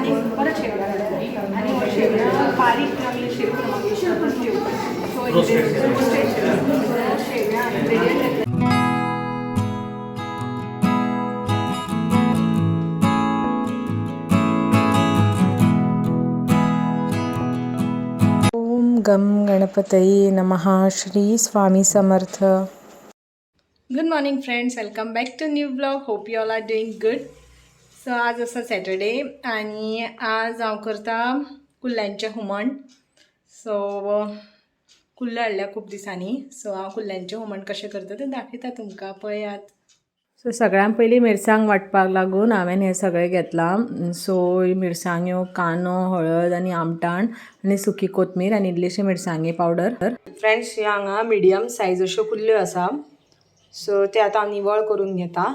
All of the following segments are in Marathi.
आणि परत शेवया घालायचा आणि मग शेवया बारीक आम्ही शेवया सो शेवया इंग्रेडियंट गम गणपतये नमः. Shri Swami Samarth. Good morning friends, welcome back to new blog. Hope you all are doing good. So आज असा सॅटर्डे आणि आज हांव करता कुल्ल्यांचें हुमण. सो कुल्ल्यो हाडल्या खूब दिसांनी. सो हांव कुल्ल्यांचें हुमण कशें करता तें दाखयता तुमकां, पळयात. सो सगळ्यात पयलीं मिरसांग वांटपाक लागून हांवें हें सगळें घेतलां. सो मिरसांग्यो, कांदो, हळद आनी आमटाण आनी सुकी कोथमीर आनी इल्लीशी मिरसांगे पावडर. फ्रेंड्स, ह्यो हांगा मिडियम सायज अश्यो कुल्ल्यो आसा. सो ते आतां हांव निवळ करून घेता.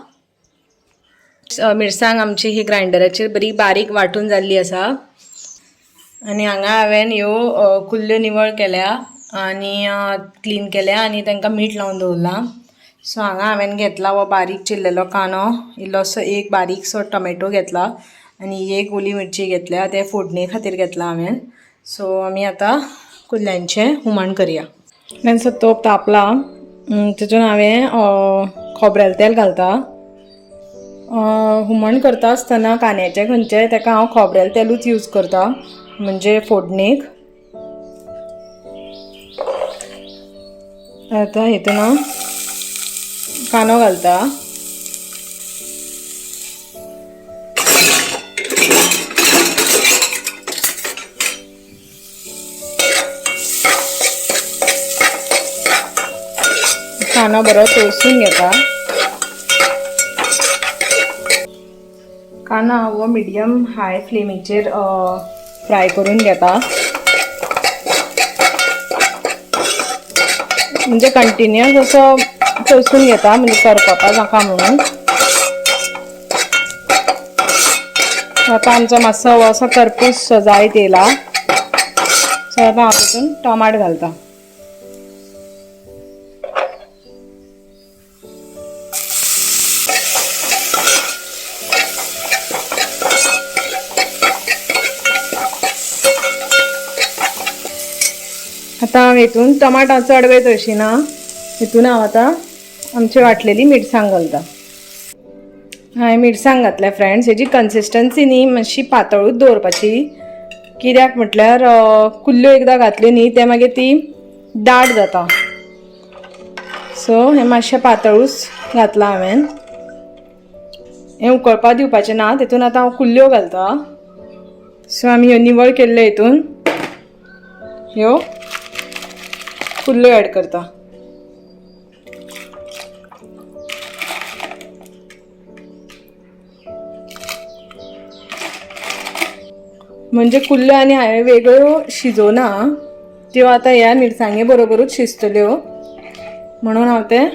मिरसांग आमची ही ग्रायंडराचेर बरी बारीक वांटून जाल्ली आसा आनी हांगा हांवें ह्यो कुल्ल्यो निवळ केल्या आनी क्लीन केल्या आनी तांकां मीठ लावन दवरलां. सो हांगा हांवें घेतला हो बारीक चिरलेलो कांदो, इल्लोसो एक बारीकसो टोमॅटो घेतला आनी एक ओली मिरची घेतल्या. ते फोडणे खातीर घेतला हांवें. सो आमी आतां कुल्ल्यांचें हुमण करया. मातसो तोप तापला, तितून हांवें खोबरेल तेल घालता. हुमण करता आसतना कांद्याचें खंयचें ताका हांव खोबरेल तेलूच यूज करता, म्हणजे फोडणेक. आतां हितून कांदो घालता. कांदो बरो तळसून घेता. कांदो हो मिडियम हाय फ्लेमीचेर फ्राय करून घेता. म्हणजे कंटिन्युअस असो तळसून घेता, म्हणजे करपा नाका म्हणून. आता आमचो मातसो हो असो करपूस जायत येयला. सो आतां हांव तितून टोमाट घालता. आतां हांव हितून टमाटां चड वेळ तळशिना. हितून हांव आतां आमची वाटलेली मिरसांग घालता. हांवें मिरसांग घातल्या फ्रेंड्स. हेजी कन्सिस्टन्सी न्ही मातशी पातळूच दवरपाची, कित्याक म्हटल्यार कुल्ल्यो एकदां घातल्यो न्ही ते मागीर ती दाट जाता. सो हें मातशें पातळूच घातलां हांवें. हें उकळपा दिवपाचें ना. तितून आतां हांव कुल्ल्यो घालता. सो आमी ह्यो निवळ केल्ल्यो हितून ह्यो कुल्ल्यो ॲड करता. म्हणजे कुल्ल्यो आनी हांवें वेगळ्यो शिजोवना, त्यो आतां ह्या मिरसांगे बरोबरूच शिजतल्यो म्हणून हांव ते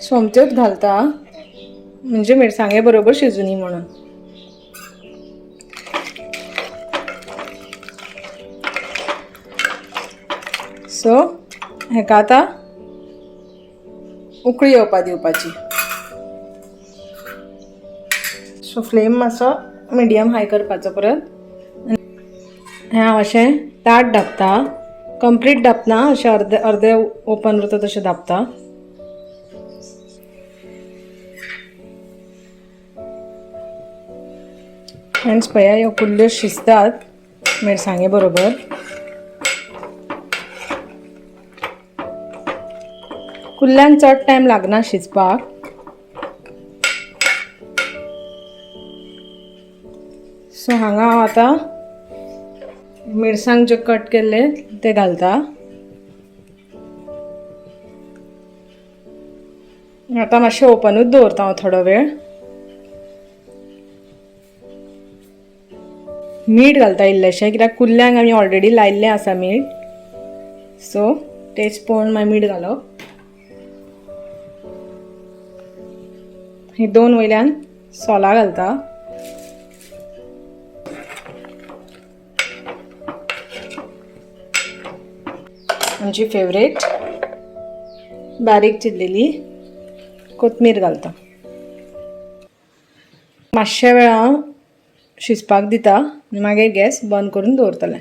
सोमत्योच घालता, म्हणजे मिरसांगे बरोबर शिजूनी म्हणून. सो हेका आतां उकळी येवपा दिवपाची. सो फ्लेम मातसो मिडियम हाय करपाचो परत. हें हांव अशें ताट धापता. कंप्लीट धापना, अशें अर्दे अर्दे ओपन उरता तशें धापता. फ्रेंड्स पळया, ह्यो कुल्ल्यो शिजतात मिरसांगे बरोबर. कुल्ल्यांक चड टायम लागना शिजपाक. सो हांगा हांव आतां मिरसांग जे कट केल्ले ते घालता. आतां मातशें ओपनूच दवरता हांव थोडो वेळ. मीठ घालता इल्लेशें, कित्याक कुल्ल्यांक आमी ऑलरेडी लायिल्लें आसा मीठ. सो टेस्ट पळोवन मागीर मीठ घालप. ही 2 वयल्यान सोलां घालता. आमची फेवरेट बारीक चिरलेली कोथमीर घालता. मातशे वेळ हांव शिजपाक दिता आनी मागीर गॅस बंद करून दवरतलें.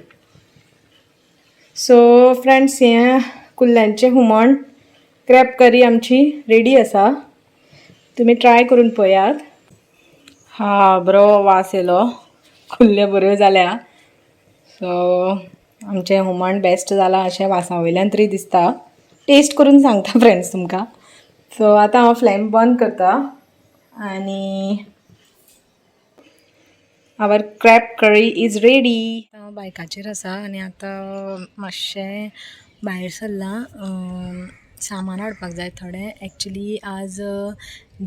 सो फ्रेंड्स, हें कुल्ल्यांचें हुमण क्रॅब करी आमची रेडी आसा. तुमी ट्राय करून पळयात. बरो वास येयलो, कुल्ल्यो बऱ्यो जाल्या. सो आमचें हुमण बेस्ट जालां अशें वासा वयल्यान तरी दिसता. टेस्ट करून सांगता फ्रेंड्स तुमकां. सो आतां हांव फ्लेम बंद करता आनी आवर क्रॅब करी इज रेडी. हांव बायकाचेर आसा आनी आतां मातशें भायर सरलां. सामान हाडपाक जाय थोडें. एक्चुली आज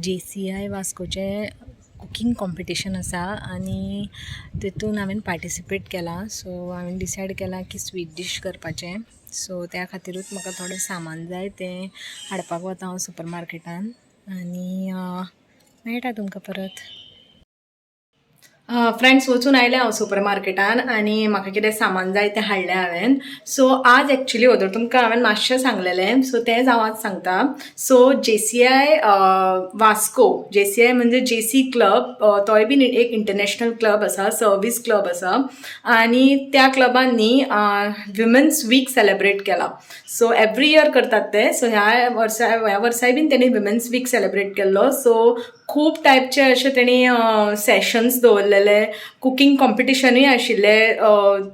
JCI वास्कोचें कुकींग कॉम्पिटिशन आसा आनी तितून हांवें पार्टिसिपेट केलां. सो हांवें डिसायड केलां की स्वीट डिश करपाचें. सो त्या खातीरूच म्हाका थोडें सामान जाय तें हाडपाक वता हांव सुपर मार्केटान आनी मेळटा तुमकां परत. फ्रेंड्स, वचून आयलें हांव सुपर मार्केटान आनी म्हाका कितें सामान जाय तें हाडलें हांवें. सो आज एक्चुली ओदर तुमकां हांवें मातशें सांगलेलें, सो तेंच हांव आज सांगता. सो JCI वास्को, JCI म्हणजे JC क्लब, तोय बीन एक इंटरनॅशनल क्लब आसा, सर्वीस क्लब आसा आनी त्या क्लबान न्ही विमन्स वीक सेलेब्रेट केला. सो एवरी इयर करतात ते. सो ह्या वर्साय बीन तेणी विमन्स वीक सेलेब्रेट केल्लो. सो खूब टायपचे अशे तेणी सेशन्स दवरलेले, कुकींग कॉम्पिटिशनूय आशिल्लें.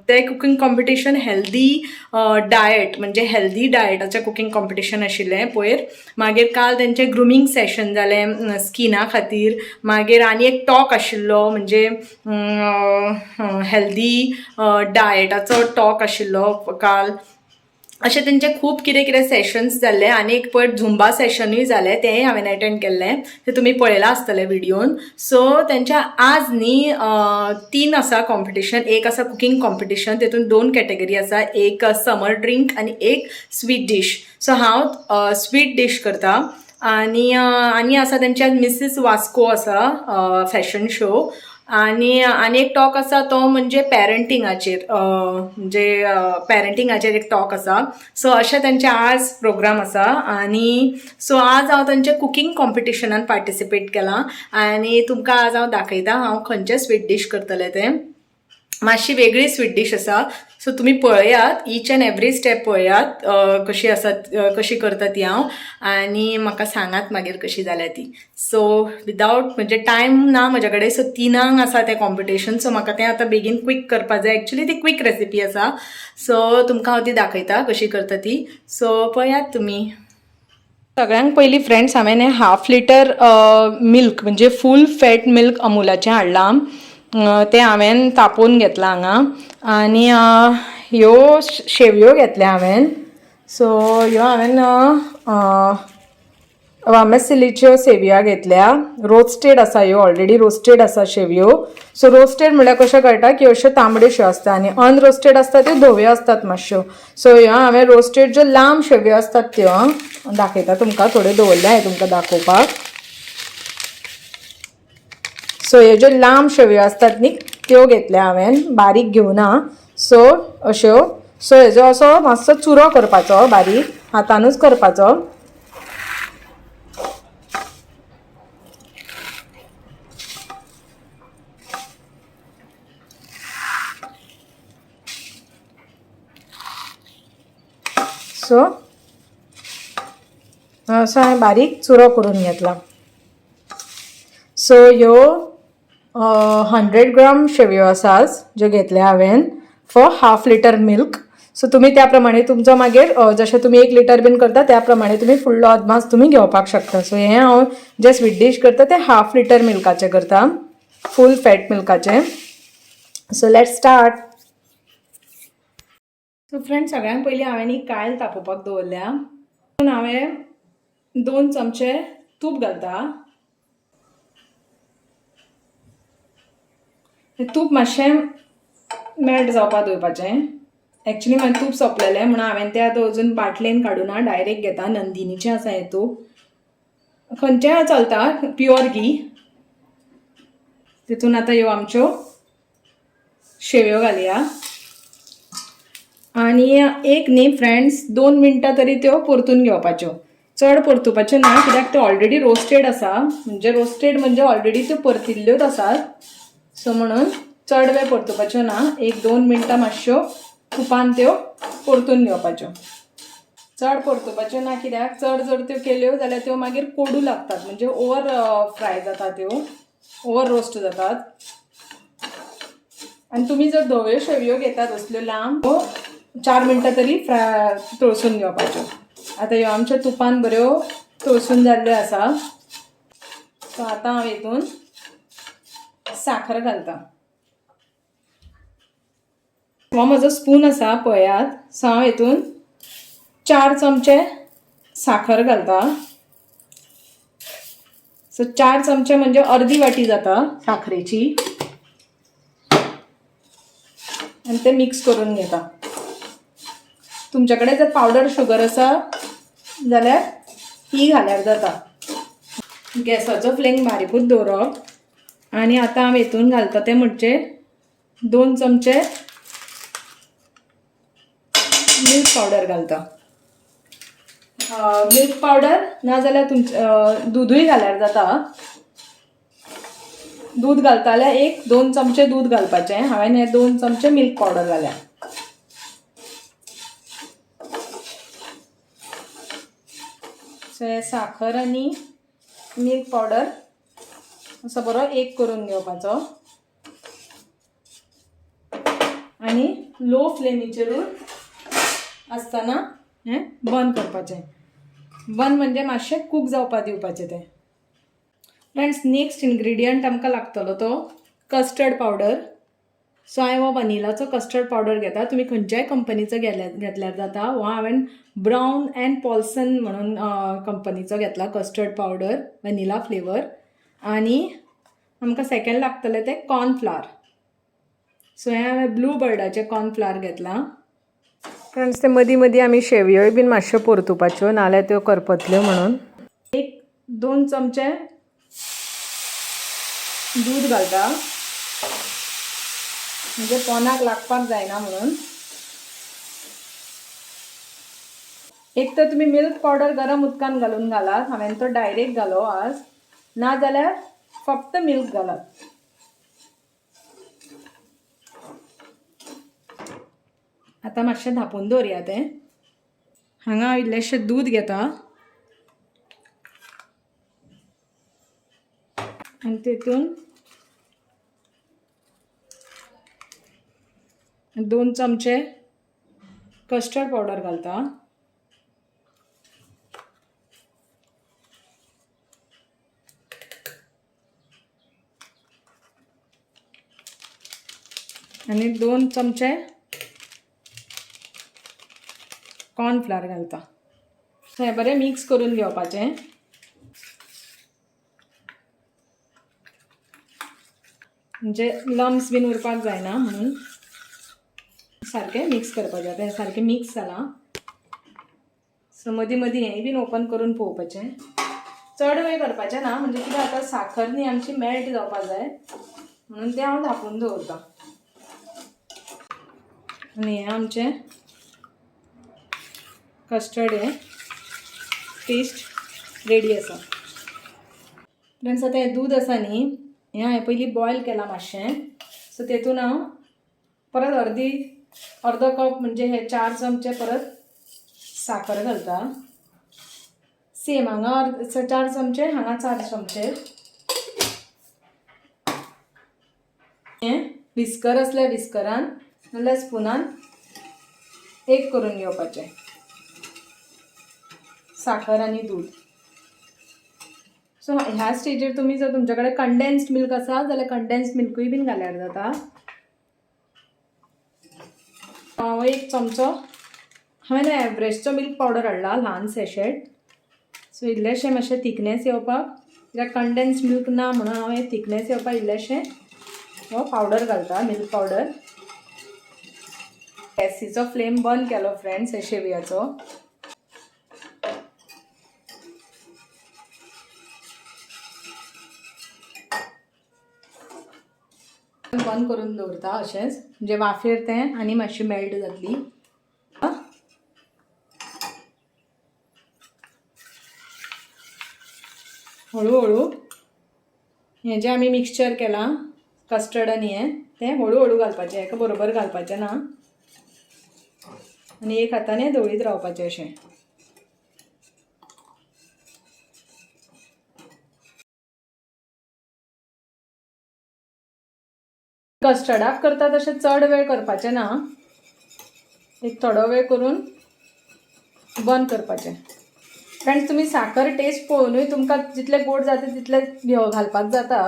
तें कुकींग कॉम्पिटिशन हेल्दी डायट म्हणजे हेल्दी डायटाचें कुकींग कॉम्पिटिशन आशिल्लें पयर. मागीर काल तेंचें ग्रुमींग सेशन जालें स्किना खातीर. मागीर आनी एक टॉक आशिल्लो म्हणजे हेल्दी डायटाचो टॉक आशिल्लो काल. अशें तेंचे खूब कितें कितें सेशन्स जाल्ले आनी एक पयर झुंबा सेशनूय जालें, तेंय हांवें अटेंड केल्लें. तें तुमी पळयलां आसतलें व्हिडियोन. सो तेंच्या आज न्ही 3 आसा कॉम्पिटिशन. एक आसा कुकींग कॉम्पिटिशन, तितून 2 कॅटेगरी आसा, एक समर ड्रिंक आनी एक स्वीट डीश. सो हांव स्वीट डीश करता आनी आसा तेंच्या मिसीस वास्को आसा फॅशन शो आनी एक टॉक आसा तो म्हणजे पॅरंटिंगाचेर, म्हणजे पॅरंटिंगाचेर एक टॉक आसा. सो अशें तेंचे आज प्रोग्राम आसा आनी सो आज हांव तेंचे कुकींग कॉम्पिटिशनान पार्टिसिपेट केलां आनी तुमकां आज हांव दाखयतां हांव खंयचें स्वीट डीश करतलें तें. मातशी वेगळी स्वीट डीश आसा. सो तुमी पळयात, ईच एंड एवरी स्टेप पळयात कशी आसा, कशी करता ती हांव आनी म्हाका सांगात मागीर कशी जाल्या ती. सो विदावट म्हणजे टायम ना म्हज्या कडेन. सो 3 आसा तें कॉम्पिटिशन. सो म्हाका तें आतां बेगीन क्वीक करपाक जाय. एक्चुली ती क्वीक रेसिपी आसा. सो तुमकां हांव ती दाखयता कशी करता ती. सो पळयात तुमी. सगळ्यांत पयलीं फ्रेंड्स हांवें 1/2 लिटर मिल्क म्हणजे फूल फॅट मिल्क अमुलाचें हाडलां. तें हांवें तापोवन घेतलां हांगा आनी ह्यो शेवयो घेतल्या हांवें. सो ह्यो हांवें वामेसिलीच्यो सेवया घेतल्या. रोस्टेड आसा ह्यो, ऑलरेडी रोस्टेड आसा शेवयो. सो रोस्टेड म्हळ्यार कशें कळटा की अश्यो तांबड्योश्यो आसता आनी अनरोस्टेड आसता त्यो धव्यो आसतात मातश्यो. सो ह्यो हांवें रोस्टेड ज्यो लांब शेवयो आसतात त्यो दाखयता तुमकां. थोड्यो दवरल्या हांवें तुमकां दाखोवपाक. सो ह्यो ज्यो लांब शेवयो असतात न्ही त्यो घेतल्या हांवें, बारीक घेवना. सो अश्यो. सो हेजो असो मातसो चुरो करपाचो, बारीक हातानूच करपाचो. सो असो हांवें बारीक चुरो करून घेतला. सो ह्यो 100 ग्राम शेवयो आसात ज्यो घेतल्या हांवें फॉर 1/2 लिटर मिल्क. सो तुमी त्या प्रमाणे तुमचो मागीर जशें तुमी 1 लिटर बीन करता त्या प्रमाणे तुमी फुडलो अदमास तुमी घेवपाक शकता. सो हें हांव जे स्वीट डीश करता तें 1/2 लिटर मिल्काचें करता, फूल फॅट मिल्काचें. So let's start. So friends, सगळ्यांत पयलीं हांवें ही कायल तापोवपाक दवरल्या. हांवें 2 चमचे तूप घालता. तूप मातशें मेल्ट जावपाक दवरपाचें. एक्चुली म्हाजें तूप सोंपलेलें म्हणून हांवें तें आतां अजून बाटलेन काडूना, डायरेक्ट घेता. नंदिनीचें आसा हें तूप, खंयचें चलता, प्युअर घी. तितून आतां ह्यो आमच्यो शेवयो घालया आनी एक न्ही फ्रेंड्स 2 मिनटां तरी त्यो परतून घेवपाच्यो. चड परतुपाच्यो ना कित्याक त्यो ऑलरेडी रोस्टेड आसा, म्हणजे रोस्टेड म्हणजे ऑलरेडी त्यो परतिल्ल्योच आसात. सो म्हणून चड वेळ परतुवपाच्यो ना, 1-2 मिनटां मातश्यो तुपान त्यो परतून घेवपाच्यो. चड परतुवपाच्यो ना, कित्याक चड जर त्यो केल्यो जाल्यार त्यो मागीर कोडू लागतात, म्हणजे ओवर फ्राय जाता, त्यो ओवर रोस्ट जातात. आणि तुम्ही जर धव्यो शेवयो घेतात असल्यो लांब, 4 मिनटां तरी तळसून घेवपाच्यो. आतां ह्यो आमच्या तुपान बऱ्यो तळसून जाल्ल्यो आसा. सो आतां हांव हितून साखर घालता. हो म्हजो स्पून आसा पळयात. सो हांव हितून 4 चमचे साखर घालता. सो 4 चमचे म्हणजे अर्दी वाटी जाता साखरेची. आणि ते मिक्स करून घेता. तुमच्या कडेन जर पावडर शुगर आसा जाल्यार ती घाल्यार जाता. गॅसाचो फ्लेम बारीकूच दवरप. आणि आतां हांव हितून घालता ते म्हणजे 2 चमचे मिल्क पावडर घालता. मिल्क पावडर नाजाल्यार दूदूय घाल्यार जाता. दूध घालता जाल्यार 1-2 चमचे दूध घालपाचें. हांवें हे 2 चमचे मिल्क पावडर घाल्या. सो हे साखर आनी मिल्क पावडर असो बरो एक करून घेवपाचो. आनी लो फ्लेमीचेरूच आसतना हें बंद करपाचें. बंद म्हणजे मातशें कूक जावपा दिवपाचें तें. फ्रेंड्स, नेक्स्ट इन्ग्रेडियंट आमकां लागतलो तो कस्टर्ड पावडर. सो हांवें हो वनिलाचो कस्टर्ड पावडर घेता. तुमी खंयच्याय कंपनीचो घेतल्यार जाता. हो हांवें ब्राउन अँड पॉल्सन म्हणून कंपनीचो घेतला कस्टर्ड पावडर, वनिला फ्लेवर. आनी आमकां सेकंड लागतलें तें कॉर्नफ्लावर. सो हें हांवें ब्लू बर्डाचें कॉर्नफ्लावर घेतलां. फ्रेंड्स, ते मदीं मदीं आमी शेवयोय बीन मातश्यो परतुवपाच्यो, नाल्यार त्यो करपतल्यो म्हणून. 1-2 चमचे दूध घालता, म्हणजे पोनाक लागपाक जायना म्हणून. एक तर तुमी मिल्क पावडर गरम उदकान घालून घालात. हांवें तो डायरेक्ट घालो आज. नाजाल्यार फक्त मिल्क घालात. आतां मातशें धांपून दवरया तें. हांगा हांव इल्लेशें दूद घेता आनी तेतून 2 चमचे कस्टर्ड पावडर घालता. आनी 2 चमचे कॉर्नफ्लावर घालता. हें बरें मिक्स करून घेवपाचें. म्हणजे लम्स बीन उरपाक जायना म्हणून सारकें मिक्स करपाचें. तें सारकें मिक्स जालां. सो मदीं मदीं हेंय बीन ओपन करून पळोवपाचें. चड वेळ करपाचें ना, म्हणजे कितें आतां साखर न्ही आमची मेल्ट जावपाक जाय म्हणून तें हांव धांपून दवरतां. आनी हें आमचें कस्टर्ड हें पेस्ट रेडी आसा. फ्रेंड्स, आतां हें दूद आसा न्ही, हें हांवें पयलीं बॉयल केलां मातशें. सो तेतून हांव परत अर्दो कप म्हणजे हे 4 चमचे परत साखर घालता. सेम हांगा 4 चमचे, हांगा 4 चमचे. हें विस्कर असल्यार विस्करान नाल्यार स्पुनान एक करून घेवपाचें. साखर आनी दूध. सो ह्या स्टेजीर तुमी जर तुमच्या कडेन कंडेन्स्ड मिल्क आसा जाल्यार कंडेन्स्ड मिल्कूय बीन घाल्यार जाता. 1 चमचो हांवें एव्हरेस्टचो मिल्क पावडर हाडला, ल्हान सॅशेट. सो इल्लेशें मातशें थिकनेस येवपाक, कित्याक कंडेन्स्ड मिल्क ना म्हणून हांवें थिकनेस येवपाक इल्लेशें हो पावडर घालता, मिल्क पावडर. गॅसीचो फ्लेम बंद केलो फ्रेंड्स हे शेवयाचो. बंद करून दवरता अशेंच, म्हणजे वाफेर तें आनी मातशी मेल्ट जातली. हळू हळू हें जें आमी मिक्सचर केलां कस्टर्ड आनी हें तें हळू घालपाचें, एका बरोबर घालपाचें ना आनी एक हाताने धवळीत रावपाचें अशें. कस्टर्डाक करता तशें चड वेळ करपाचें ना, एक थोडो वेळ करून बंद करपाचें. फ्रेंड्स तुमी साखर टेस्ट पळोवनूय तुमकां जितलें गोड जाता तितलें घालपाक जाता.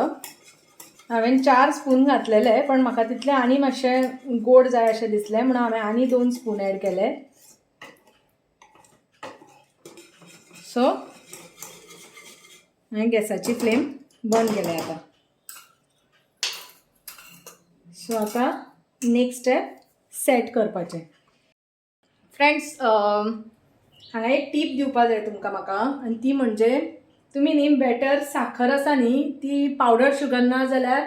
हांवें 4 स्पून घातलेले, पण म्हाका तितलें आनी मातशें गोड जाय अशें दिसलें म्हणून हांवें आनी 2 स्पून ॲड केले. सो हांवें गॅसाची फ्लेम बंद केल्या आतां. सो आतां नेक्स्ट स्टेप सेट करपाचें. फ्रेंड्स हांगा एक टीप दिवपाक जाय तुमकां म्हाका, आनी ती म्हणजे तुमी न्ही बॅटर साखर आसा न्ही ती पावडर शुगर ना जाल्यार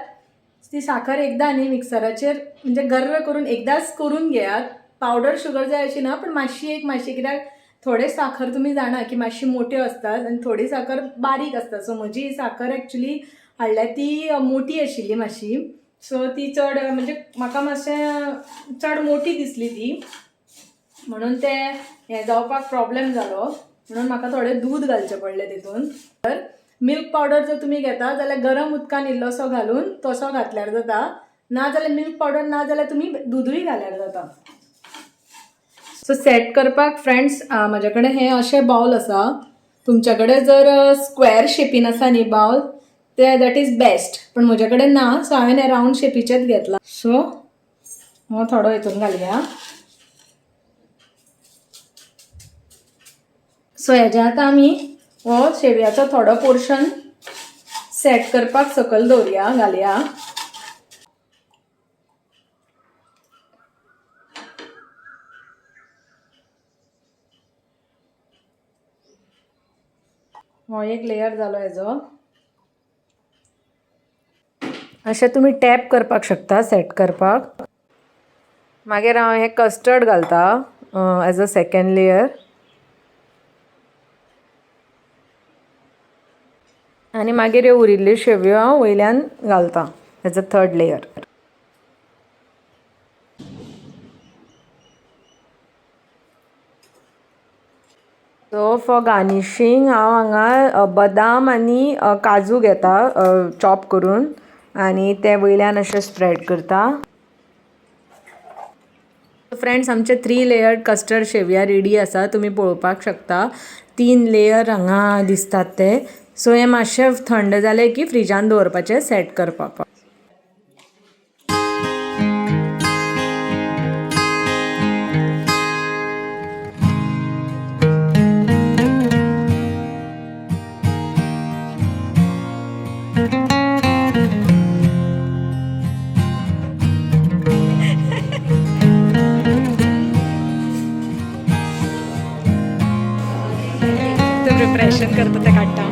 ती साखर एकदां न्ही मिक्सराचेर म्हणजे गर्र करून एकदांच करून घेयात. पावडर शुगर जाय अशी ना, पण मातशी कित्याक थोडे साखर तुमी जाणा की मातशी मोट्यो असतात आनी थोडी साखर बारीक आसता. सो म्हजी साखर एक्चुली हाडल्या ती मोठी आशिल्ली मातशी, सो ती चड म्हणजे म्हाका मातशें चड मोठी दिसली ती, म्हणून ते हें जावपाक प्रॉब्लेम जालो. म्हणून म्हाका थोडें दूद घालचें पडलें तितून. तर मिल्क पावडर जर तुमी घेता जाल्यार गरम उदकान इल्लोसो घालून तसो घातल्यार जाता, ना जाल्यार मिल्क पावडर ना जाल्यार तुमी दूदूय घाल्यार जाता. सो सेट करपाक फ्रेंड्स म्हाजे कडेन हें अशें बाउल आसा. तुमच्या कडेन जर स्क्वेअर शेपीन आसा न्ही बाउल ते दॅट इज बेस्ट, पण म्हजे कडेन ना, सो हांवें हें रावंड शेपीचेच घेतला. सो हो थोडो हितून घालया. सो हेज्या आतां आमी हो शेवयाचो थोडो पोर्शन सेट करपाक सकयल दवरया, घालया. हो एक लेयर जालो हेजो. अशें तुमी टॅप करपाक शकता सेट करपाक. मागीर हांव हें कस्टर्ड घालता एज अ सेकंड लेयर. आनी मागीर ह्यो उरिल्ल्यो शेवयो हांव वयल्यान घालता as a third layer. So for garnishing हांव हांगा बदाम आनी काजू घेता चॉप करून आनी ते वयल्यान अशें स्प्रेड करता. फ्रेंड्स आमचे 3 लेयर्ड कस्टर्ड शेवया रेडी आसा. तुमी पळोवपाक शकता 3 लेयर हांगा दिसतात ते. सो हें मातशें थंड जालें की फ्रिजान दवरपाचें सेट करपाक. प्रिपरेशन करता ते काडटा.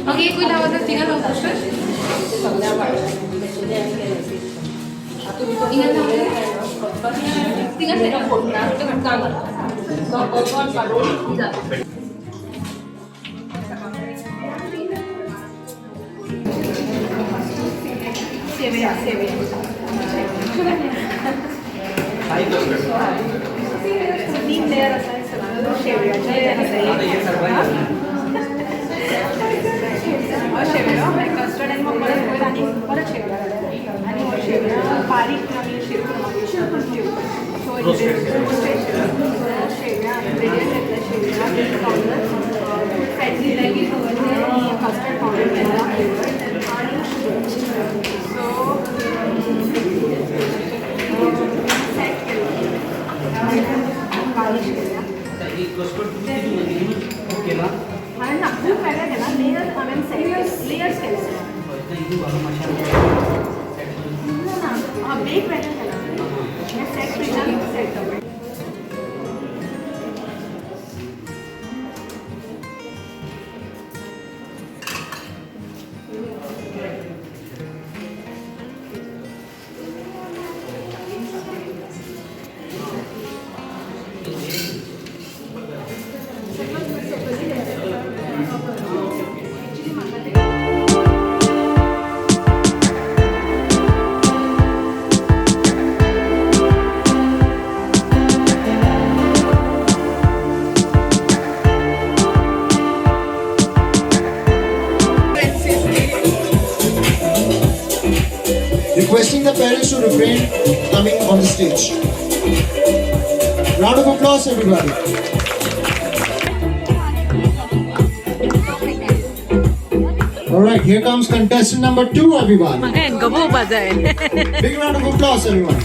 मग एक होईल आवाज तिघा सेवे तीन लेअर असाय सगळं शेवयाचे शेवया कस्टर्ड आणि मग परत वयर आणि परत शेवया आणि शेवया बारीक आम्ही शेवया सो शेवया इंग्रेडियंट घेतलं शेवया मिल्क पावडर फॅट दिलं की आणि कस्टर्ड पावडर केला फ्लेवर आणि शुगर सो सेट केलं बारीक शेवया आणि ना खूप काय काय केला लेयर हांवें लेयर्स केले ना बेक वेगळं केला सेट फ्रिजान set Requesting the parents to refrain coming on the stage. Round of applause, everybody. All right, here comes contestant number 2, everyone. Big round of applause, everyone.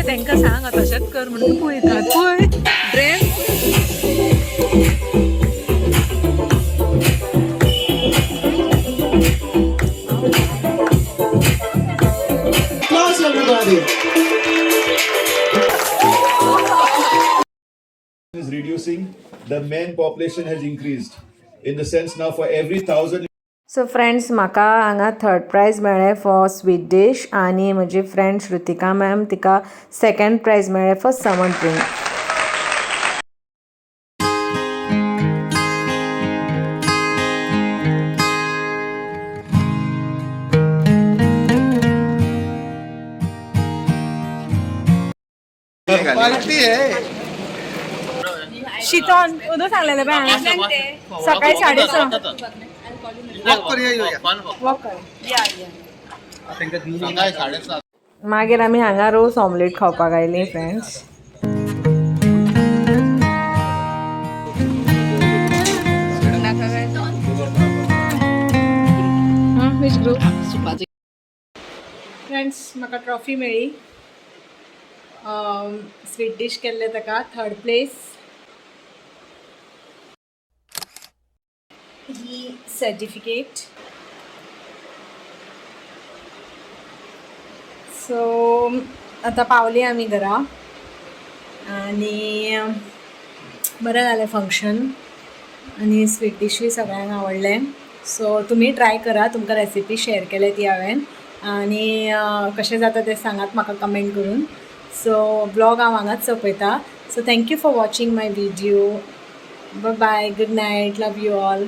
त्यांका सांग तशेंच कर म्हणून पळयतात पळय dress Applause, everybody. Is reducing, the men population has increased. In the sense now for every 1,000 so friends म्हाका हांगा थर्ड प्रायज मेळ्ळें फॉर स्वीट डिश आनी म्हजी फ्रेंड श्रुतिका मॅम तिका सेकंड प्रायज मेळ्ळें फॉर समन ड्रिंक शीतोन उदक सांगलेलें बाय हांगा सकाळी 6:30 मागीर आमी हांगा रोस ऑमलेट खावपाक आयलीं फ्रेंड्स फ्रेंड्स म्हाका ट्रॉफी मेळ्ळी स्वीट डिश केल्ले ताका थर्ड प्लेस ही सर्टिफिकेट सो आतां पावली आमी घरा आनी बरें जालें फंक्शन आनी स्वीट डिशूय सगळ्यांक आवडलें सो तुमी ट्राय करा तुमकां रेसिपी शेअर केले ती हांवें आनी कशें जाता तें सांगात म्हाका कमेंट करून सो ब्लॉग हांव हांगाच सोंपयता so thank you for watching my video bye bye good night love you all